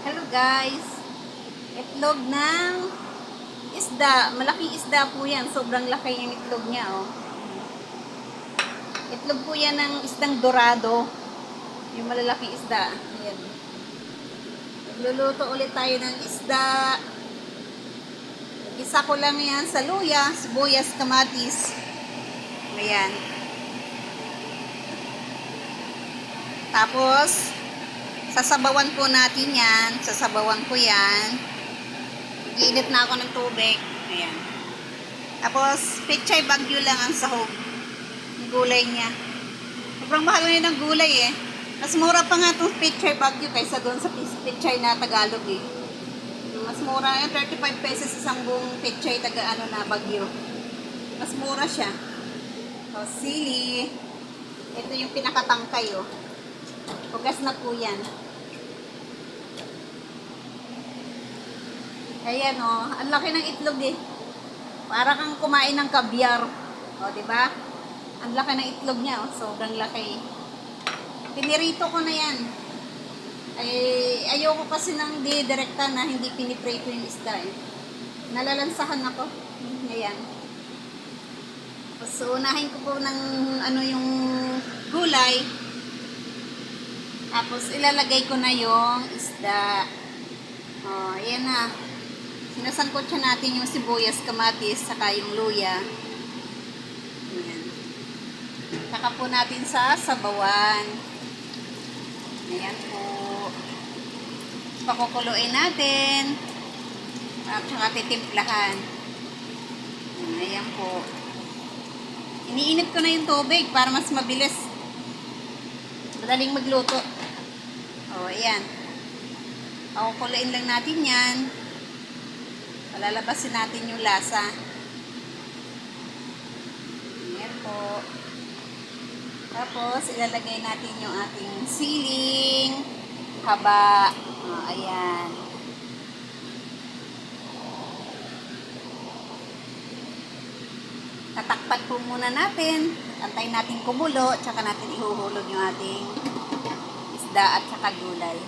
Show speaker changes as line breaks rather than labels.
Hello guys, itlog ng isda. Malaking isda po yan. Sobrang laki yung itlog niya, oh. Itlog po yan ng isdang dorado. Yung malalaking isda. Ayan. Magluluto ulit tayo ng isda. Isa ko lang yan sa luya, sibuyas, kamatis. Ayan. Tapos, sasabawan po natin yan. Sasabawan ko yan. Iinit na ako ng tubig. Ayan. Tapos, pechay bagyo lang ang sahog. Yung gulay niya. Sobrang mahal na ng gulay eh. Mas mura pa nga itong pechay bagyo kaysa doon sa pechay na Tagalog eh. Mas mura yan. 35 pesos isang buong pechay na bagyo. Mas mura siya. So, sili. Ito yung pinakatangkay oh. Hugas na po yan. Ayan oh, ang laki ng itlog eh. Para kang kumain ng kabyar. O, di ba? Ang laki ng itlog niya oh, sobrang laki. Pinirito ko na yan. Ay, ayoko kasi ng direkta na hindi piniprito yung isda eh. Nalalansahan ako. Ayan. So, unahin ko po ng yung gulay. Tapos, ilalagay ko na yung isda. O, ayan na. Sinasangkotsa natin yung sibuyas, kamatis, saka yung luya. Ayan. Saka po natin sa sabawan. Ayan po. Pakukuluin natin. At saka titimplahan. Ayan po. Iniinit ko na yung tubig para mas mabilis. Madaling magluto. O, ayan. Pakukuluin lang natin yan. Palalabasin natin yung lasa. Ayan po. Tapos, ilalagay natin yung ating siling haba. O, ayan. Tatakpan po muna natin. Antayin natin kumulo. Tsaka natin ihuhulog yung ating isda at saka gulay.